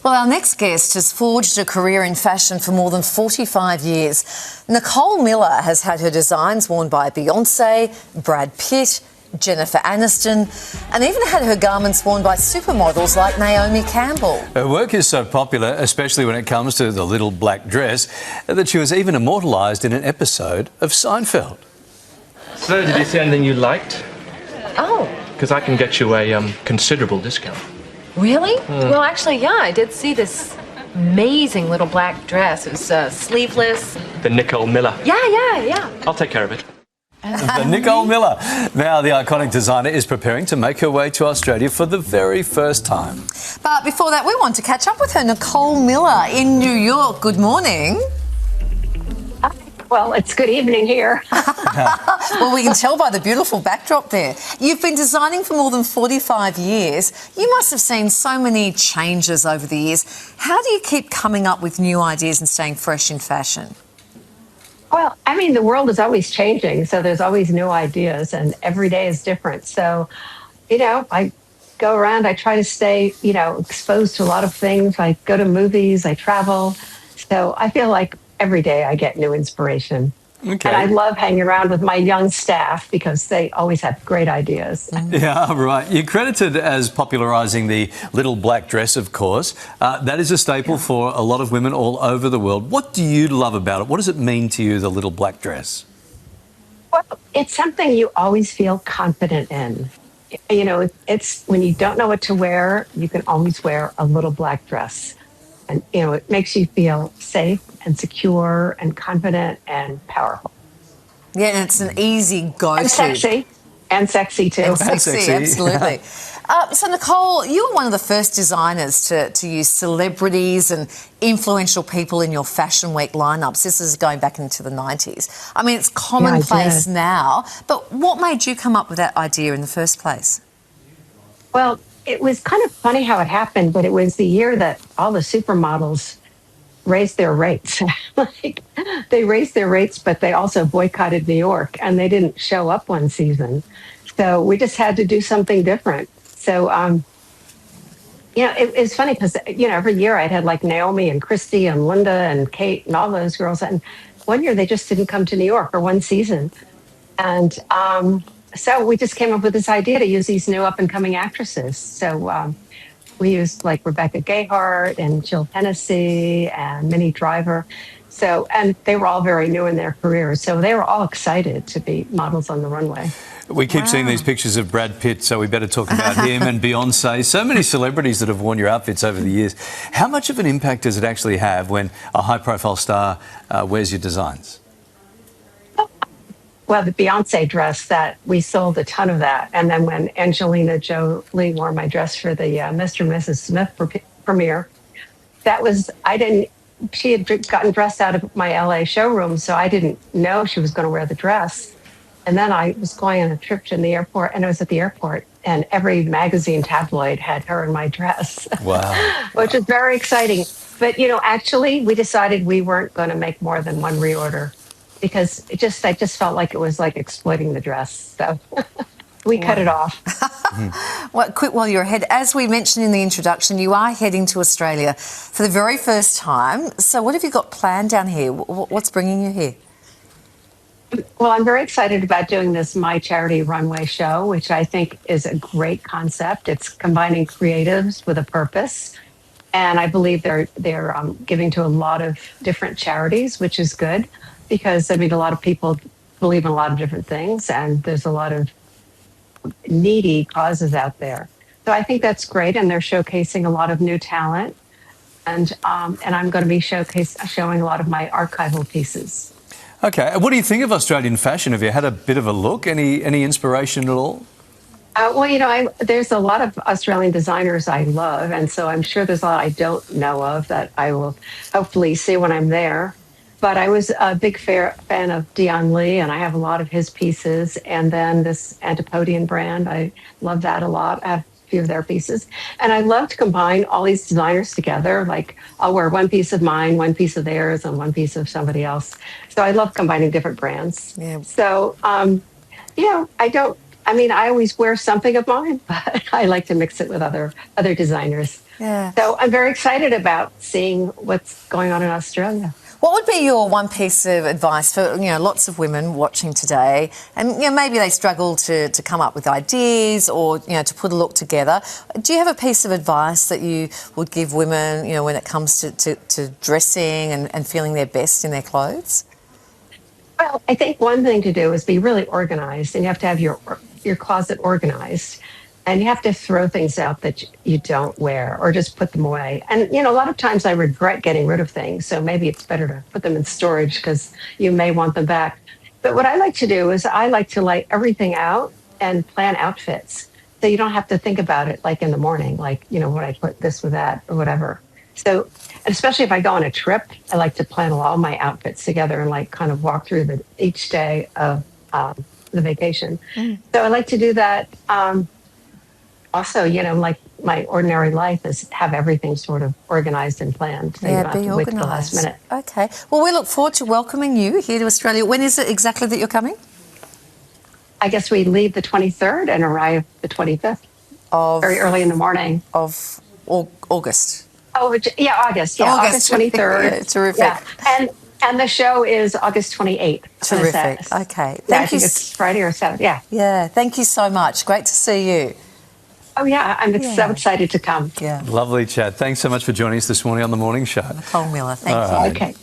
Well, our next guest has forged a career in fashion for more than 45 years. Nicole Miller has had her designs worn by Beyoncé, Brad Pitt, Jennifer Aniston, and even had her garments worn by supermodels like Naomi Campbell. Her work is so popular, especially when it comes to the little black dress, that she was even immortalised in an episode of Seinfeld. So, did you see anything you liked? Oh. Because I can get you a considerable discount. Really? Well, actually, yeah, I did see this amazing little black dress. It was sleeveless. The Nicole Miller. Yeah. I'll take care of it. The Nicole Miller. Now the iconic designer is preparing to make her way to Australia for the very first time. But before that, we want to catch up with her. Nicole Miller in New York. Good morning. Well, it's good evening here. Well, we can tell by the beautiful backdrop there. You've been designing for more than 45 years. You must have seen so many changes over the years. How do you keep coming up with new ideas and staying fresh in fashion? Well, I mean, the world is always changing, so there's always new ideas, and every day is different. So, I go around, I try to stay, exposed to a lot of things. I go to movies, I travel. So I feel like every day I get new inspiration. Okay. And I love hanging around with my young staff because they always have great ideas. Yeah, right. You're credited as popularising the little black dress, of course. That is a staple for a lot of women all over the world. What do you love about it? What does it mean to you, the little black dress? Well, it's something you always feel confident in. It's when you don't know what to wear, you can always wear a little black dress. And, it makes you feel safe and secure and confident and powerful. Yeah, and it's an easy go-to. And sexy. And sexy, too. And sexy, absolutely. So, Nicole, you were one of the first designers to use celebrities and influential people in your Fashion Week lineups. This is going back into the 90s. I mean, it's commonplace now, but what made you come up with that idea in the first place? Well, it was kind of funny how it happened, but it was the year that all the supermodels raised their rates. They raised their rates, but they also boycotted New York, and they didn't show up one season. So we just had to do something different. So, it's funny because, every year I'd had like Naomi and Christy and Linda and Kate and all those girls. And one year they just didn't come to New York for one season. And so we just came up with this idea to use these new up-and-coming actresses. So we used like Rebecca Gayheart and Jill Hennessy and Minnie Driver. So, and they were all very new in their careers. So they were all excited to be models on the runway. We keep seeing these pictures of Brad Pitt, so we better talk about him and Beyoncé. So many celebrities that have worn your outfits over the years. How much of an impact does it actually have when a high-profile star wears your designs? Well, the Beyoncé dress, that we sold a ton of that. And then when Angelina Jolie wore my dress for the Mr. and Mrs. Smith premiere, she had gotten dressed out of my LA showroom, so I didn't know she was going to wear the dress. And then I was going on a trip to the airport, and I was at the airport, and every magazine tabloid had her in my dress. Wow. Which was very exciting. But, actually, we decided we weren't going to make more than one reorder, because I just felt like it was like exploiting the dress. So we cut it off. Well, quick while you're ahead, as we mentioned in the introduction, you are heading to Australia for the very first time. So what have you got planned down here? What's bringing you here? Well, I'm very excited about doing this My Charity Runway show, which I think is a great concept. It's combining creatives with a purpose. And I believe they're giving to a lot of different charities, which is good. Because, a lot of people believe in a lot of different things, and there's a lot of needy causes out there. So I think that's great, and they're showcasing a lot of new talent. And I'm going to be showing a lot of my archival pieces. Okay. What do you think of Australian fashion? Have you had a bit of a look? Any inspiration at all? There's a lot of Australian designers I love, and so I'm sure there's a lot I don't know of that I will hopefully see when I'm there. But I was a big fan of Dion Lee, and I have a lot of his pieces. And then this Antipodean brand, I love that a lot. I have a few of their pieces. And I love to combine all these designers together. Like, I'll wear one piece of mine, one piece of theirs, and one piece of somebody else. So I love combining different brands. Yeah. So, I always wear something of mine, but I like to mix it with other designers. Yeah. So I'm very excited about seeing what's going on in Australia. What would be your one piece of advice for, lots of women watching today, and, maybe they struggle to come up with ideas or, to put a look together. Do you have a piece of advice that you would give women, when it comes to dressing and feeling their best in their clothes? Well, I think one thing to do is be really organized, and you have to have your closet organized, and you have to throw things out that you don't wear or just put them away. And a lot of times I regret getting rid of things, so maybe it's better to put them in storage because you may want them back. But what I like to do is I like to lay everything out and plan outfits, so you don't have to think about it like in the morning, like would I put this with that or whatever. So, and especially if I go on a trip, I like to plan all my outfits together and like kind of walk through each day of the vacation. So I like to do that. Also, like my ordinary life is have everything sort of organized and planned. So you don't have to wait till the last minute. Okay. Well, we look forward to welcoming you here to Australia. When is it exactly that you're coming? I guess we leave the 23rd and arrive the 25th. Very early in the morning. Of August. Oh, yeah, August. Yeah, August 23rd. Yeah, terrific. Yeah. And the show is August 28th. Terrific. Okay. Yeah, I think it's Friday or Saturday. Yeah. Yeah. Thank you so much. Great to see you. Oh, yeah. I'm so excited to come. Yeah. Lovely chat. Thanks so much for joining us this morning on The Morning Show. Nicole Miller. Thank you. Okay.